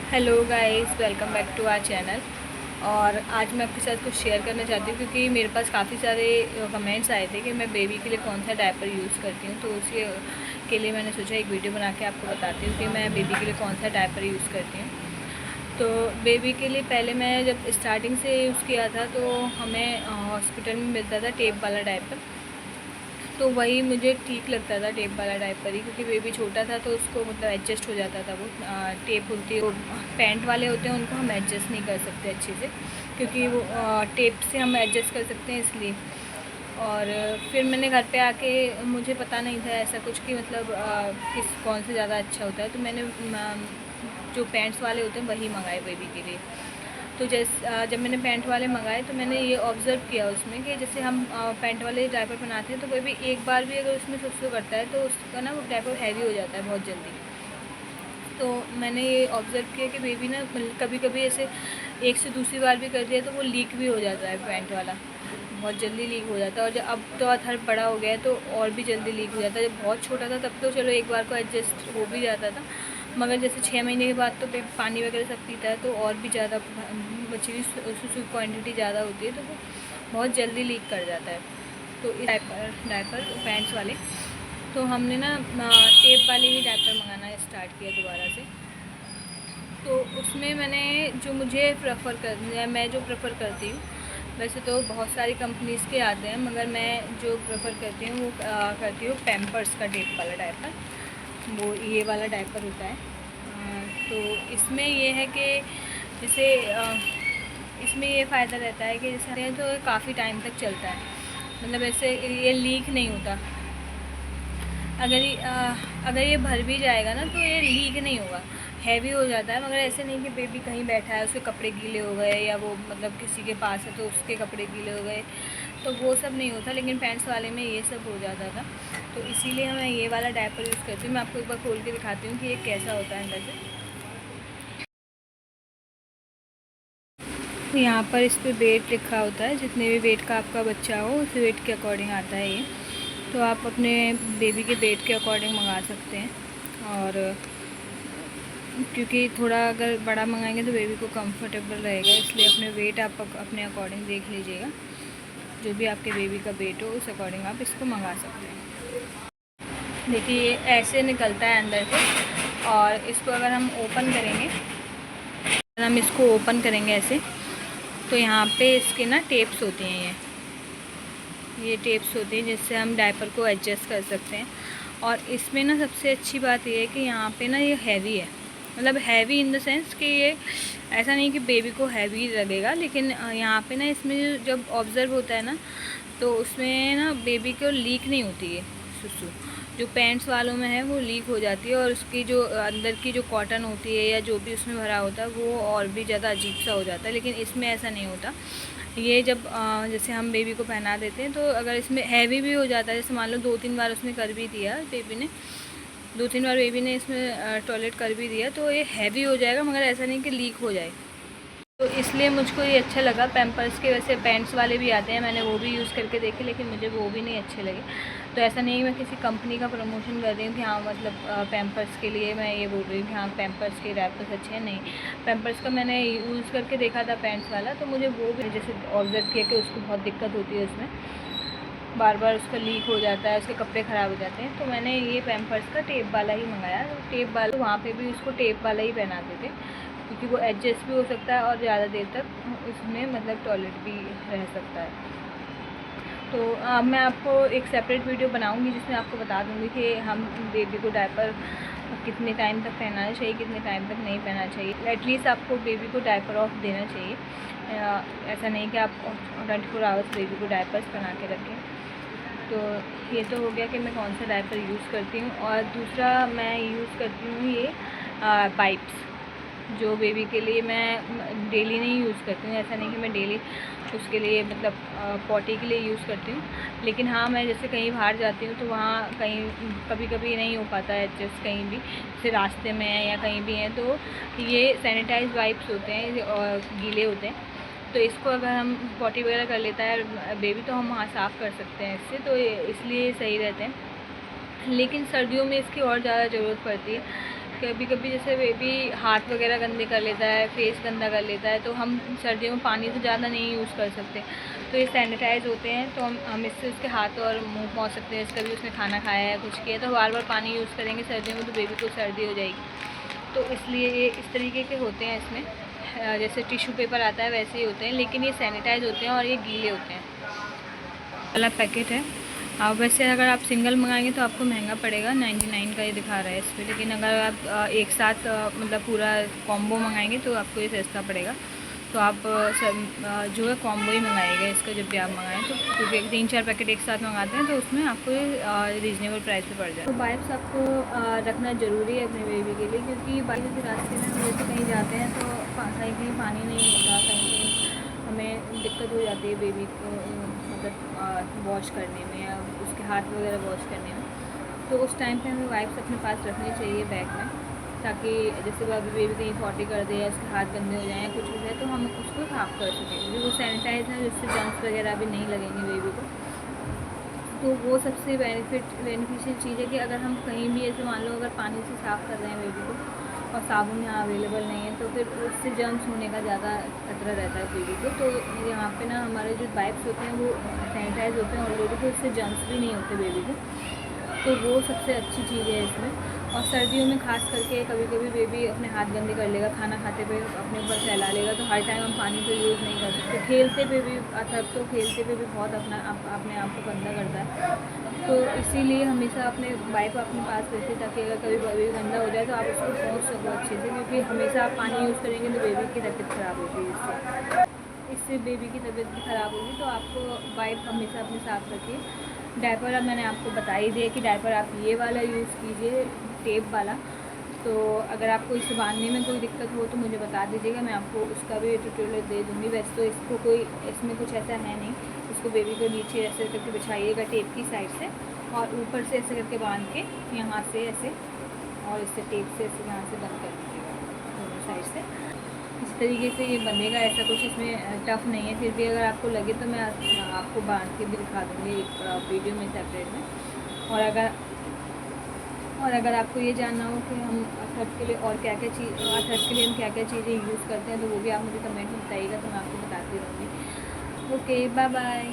Hello guys, welcome back to our channel. और आज मैं आपके साथ कुछ शेयर करना चाहती हूँ क्योंकि मेरे पास काफ़ी सारे कमेंट्स आए थे कि मैं बेबी के लिए कौन सा डायपर यूज़ करती हूँ। तो उसी के लिए मैंने सोचा एक वीडियो बना के आपको बताती हूँ कि मैं बेबी के लिए कौन सा डायपर यूज़ करती हूँ। तो बेबी के लिए पहले मैं जब स्टार्टिंग से यूज़ किया था तो हमें हॉस्पिटल में मिलता था टेप वाला डायपर। तो वही मुझे ठीक लगता था, टेप वाला डायपर ही, क्योंकि बेबी छोटा था तो उसको मतलब एडजस्ट हो जाता था। वो टेप होती है, वो पैंट वाले होते हैं, उनको हम एडजस्ट नहीं कर सकते अच्छे से, क्योंकि वो टेप से हम एडजस्ट कर सकते हैं इसलिए। और फिर मैंने घर पे आके, मुझे पता नहीं था ऐसा कुछ कि मतलब कौन से ज़्यादा अच्छा होता है, तो मैंने जो पैंट्स वाले होते हैं वही मंगाए बेबी के लिए। तो जब मैंने पैंट वाले मंगाए तो मैंने ये ऑब्ज़र्व किया उसमें कि जैसे हम पैंट वाले डायपर बनाते हैं तो कोई भी एक बार भी अगर उसमें सुसु करता है तो उसका ना वो डायपर हैवी हो जाता है बहुत जल्दी। तो मैंने ये ऑब्ज़र्व किया कि बेबी ना कभी कभी ऐसे एक से दूसरी बार भी कर दिया तो वो लीक भी हो जाता है, पैंट वाला बहुत जल्दी लीक हो जाता है। और जब अब तो थोड़ा बड़ा हो गया है तो और भी जल्दी लीक हो जाता है। जब बहुत छोटा था तब तो चलो एक बार को एडजस्ट हो भी जाता था, मगर जैसे 6 महीने के बाद तो पानी वगैरह सब पीता है तो और भी ज़्यादा बच्चे की सुसु क्वान्टिटी ज़्यादा होती है तो वो बहुत जल्दी लीक कर जाता है। तो इस डायपर पैंट्स वाले, तो हमने ना टेप वाले ही डायपर मंगाना स्टार्ट किया दोबारा से। तो उसमें मैंने जो मुझे मैं जो प्रेफर करती हूँ, वैसे तो बहुत सारी कंपनीज़ के आते हैं, मगर मैं जो प्रेफर करती हूँ वो करती हूँ पैम्पर्स का टेप वाला डायपर। वो ये वाला डायपर होता है। तो इसमें ये है कि जैसे इसमें ये फ़ायदा रहता है कि जैसे तो काफ़ी टाइम तक चलता है, मतलब ऐसे ये लीक नहीं होता। अगर ये भर भी जाएगा ना तो ये लीक नहीं होगा, हैवी हो जाता है। मगर ऐसे नहीं कि बेबी कहीं बैठा है उसके कपड़े गीले हो गए, या वो मतलब किसी के पास है तो उसके कपड़े गीले हो गए, तो वो सब नहीं होता। लेकिन पैंट्स वाले में ये सब हो जाता था, तो इसीलिए मैं ये वाला डायपर यूज़ करती हूँ। मैं आपको एक बार खोल के दिखाती हूँ कि ये कैसा होता है अंदर से। यहाँ पर इस पर वेट लिखा होता है, जितने भी वेट का आपका बच्चा हो उस वेट के अकॉर्डिंग आता है ये। तो आप अपने बेबी के वेट के अकॉर्डिंग मंगा सकते हैं। और क्योंकि थोड़ा अगर बड़ा मंगाएंगे तो बेबी को कंफर्टेबल रहेगा, इसलिए अपने वेट आप अपने अकॉर्डिंग देख लीजिएगा। जो भी आपके बेबी का वेट हो उस अकॉर्डिंग आप इसको मंगा सकते हैं। देखिए ये ऐसे निकलता है अंदर से, और इसको अगर हम ओपन करेंगे, हम इसको ओपन करेंगे ऐसे, तो यहाँ पे इसके ना टेप्स होते हैं, ये टेप्स होते हैं जिससे हम डायपर को एडजस्ट कर सकते हैं। और इसमें ना सबसे अच्छी बात ये है कि यहाँ पे ना ये हैवी है, मतलब हैवी इन द सेंस कि ये ऐसा नहीं कि बेबी को हैवी लगेगा, लेकिन यहाँ पे ना इसमें जब ऑब्ज़र्व होता है ना तो उसमें ना बेबी को लीक नहीं होती है सुसु। जो पैंट्स वालों में है वो लीक हो जाती है, और उसकी जो अंदर की जो कॉटन होती है या जो भी उसमें भरा होता है वो और भी ज़्यादा अजीब सा हो जाता है। लेकिन इसमें ऐसा नहीं होता। ये जब जैसे हम बेबी को पहना देते हैं तो अगर इसमें हैवी भी हो जाता है, जैसे मान लो 2-3 बार उसने कर भी दिया बेबी ने, 2-3 बार बेबी ने इसमें टॉयलेट कर भी दिया, तो ये हैवी हो जाएगा, मगर ऐसा नहीं कि लीक हो जाए। तो इसलिए मुझको ये अच्छा लगा। पैम्पर्स के वैसे पैंट्स वाले भी आते हैं, मैंने वो भी यूज़ करके देखे, लेकिन मुझे वो भी नहीं अच्छे लगे। तो ऐसा नहीं है मैं किसी कंपनी का प्रमोशन कर रही हूँ कि हाँ मतलब पैम्पर्स के लिए मैं ये बोल रही हूँ कि हाँ पैम्पर्स के डायपर्स अच्छे हैं, नहीं। पैम्पर्स का मैंने यूज़ करके देखा था पैंट्स वाला, तो मुझे वो भी जैसे ऑब्ज़र्व किया कि उसको बहुत दिक्कत होती है, उसमें बार बार उसका लीक हो जाता है, उसके कपड़े ख़राब हो जाते हैं। तो मैंने ये पैम्पर्स का टेप वाला ही मंगाया। तो टेप वाला वहाँ पे भी उसको टेप वाला ही पहनाते थे, क्योंकि वो एडजस्ट भी हो सकता है और ज़्यादा देर तक उसमें मतलब टॉयलेट भी रह सकता है। तो मैं आपको एक सेपरेट वीडियो बनाऊंगी जिसमें आपको बता दूंगी कि हम बेबी को डायपर कितने टाइम तक पहनाना चाहिए, कितने टाइम तक नहीं पहनना चाहिए। एटलीस्ट आपको बेबी को डायपर ऑफ देना चाहिए। ऐसा नहीं कि आप 24 आवर्स बेबी को डायपर्स पहना के रखें। तो ये तो हो गया कि मैं कौन सा डायपर यूज़ करती हूँ। और दूसरा मैं यूज़ करती हूँ ये वाइप्स, जो बेबी के लिए मैं डेली नहीं यूज़ करती हूँ। ऐसा नहीं कि मैं डेली उसके लिए मतलब पॉटी के लिए यूज़ करती हूँ, लेकिन हाँ मैं जैसे कहीं बाहर जाती हूँ तो वहाँ कहीं कभी कभी नहीं हो पाता है एडजस्ट, कहीं भी जैसे रास्ते में है या कहीं भी हैं, तो ये सैनिटाइज वाइप्स होते हैं और गीले होते हैं। तो इसको अगर हम पॉटी वगैरह कर लेता है बेबी तो हम वहाँ साफ़ कर सकते हैं इससे, तो इसलिए सही रहते हैं। लेकिन सर्दियों में इसकी और ज़्यादा ज़रूरत पड़ती है, कभी कभी जैसे बेबी हाथ वगैरह गंदे कर लेता है, फेस गंदा कर लेता है, तो हम सर्दियों में पानी तो ज़्यादा नहीं यूज़ कर सकते। तो ये सैनिटाइज होते हैं, तो हम इससे उसके हाथ और मुंह पहुँच सकते हैं। कभी उसने खाना खाया है, कुछ किया, तो बार बार पानी यूज़ करेंगे सर्दियों में तो बेबी को सर्दी हो जाएगी। तो इसलिए ये इस तरीके के होते हैं। इसमें जैसे टिश्यू पेपर आता है वैसे ही होते हैं, लेकिन ये सैनिटाइज होते हैं और ये गीले होते हैं। वाला पैकेट है। वैसे अगर आप सिंगल मंगाएंगे तो आपको महंगा पड़ेगा, 99 का ये दिखा रहा है इस पर। लेकिन अगर आप एक साथ मतलब पूरा कॉम्बो मंगाएंगे तो आपको ये सस्ता पड़ेगा। तो आप जो है कॉम्बो ही मंगाइएगा इसका जब भी आप मंगाएं तो, क्योंकि 3-4 पैकेट एक साथ मंगाते हैं तो उसमें आपको ये रीज़नेबल प्राइस पे पड़ जाए। तो वाइप्स आपको रखना ज़रूरी है अपने बेबी के लिए, क्योंकि बाइक के रास्ते में हम जैसे कहीं जाते हैं तो कहीं पानी नहीं होता, कहीं हमें दिक्कत हो जाती है बेबी को मतलब वॉश करने में या उसके हाथ वगैरह वॉश करने में। तो उस टाइम पे हमें वाइप्स अपने पास रखनी चाहिए बैग में, ताकि जैसे अभी बेबी कहीं पॉटी कर दे या उसके हाथ गंदे हो जाए या कुछ हो जाए तो हम उसको साफ़ कर सकें, क्योंकि वो सैनिटाइज है, जिससे जर्म्स वगैरह भी नहीं लगेंगे बेबी को। तो वो सबसे बेनिफिशियल चीज़ है कि अगर हम कहीं भी ऐसे मान लो अगर पानी से साफ़ कर रहे हैं बेबी को और साबुन यहाँ अवेलेबल नहीं है तो फिर उससे जर्म्स होने का ज़्यादा खतरा रहता है बेबी को। तो यहाँ पे ना हमारे जो वाइप्स होते हैं वो सैनिटाइज होते हैं ऑलरेडी, तो उससे जर्म्स भी नहीं होते बेबी को। तो वो सबसे अच्छी चीज़ है इसमें। और सर्दियों में खास करके कभी कभी बेबी अपने हाथ गंदे कर लेगा, खाना खाते पे अपने ऊपर फैला लेगा, तो हर टाइम हम पानी को यूज़ नहीं कर सकते। खेलते पे भी तब तो खेलते पे भी बहुत अपने आप को गंदा करता है। तो इसीलिए हमेशा अपने वाइप अपने पास रखिए, ताकि अगर कभी बेबी गंदा हो जाए तो आप उसको पहुँच सको अच्छे से, क्योंकि हमेशा आप पानी यूज़ करेंगे तो बेबी की तबीयत ख़राब होगी। इससे बेबी की तबीयत भी ख़राब होगी। तो आपको वाइप हमेशा अपने साथ रखिए। डायपर अब मैंने आपको बता ही दिया कि डायपर आप ये वाला यूज़ कीजिए, टेप वाला। तो अगर आपको इसे बांधने में कोई दिक्कत हो तो मुझे बता दीजिएगा, मैं आपको उसका भी ट्यूटोरियल दे दूँगी। वैसे तो इसको कोई इसमें कुछ ऐसा है नहीं। इसको बेबी को नीचे ऐसे करके बिछाइएगा टेप की साइड से, और ऊपर से ऐसे करके बांध के यहाँ से ऐसे, और इससे टेप से ऐसे यहाँ से बंद कर दीजिएगा दोनों साइड से। इस तरीके से ये बनेगा। ऐसा कुछ इसमें टफ़ नहीं है। फिर भी अगर आपको लगे तो मैं आपको बांध के भी दिखा दूँगी एक वीडियो में सेपरेट में। और अगर आपको ये जानना हो कि हम अर्थड के लिए और क्या क्या हम क्या क्या चीज़ें यूज़ करते हैं, तो वो भी आप मुझे कमेंट में बताइएगा, तो मैं आपको बताती रहूँगी। Okay, bye bye.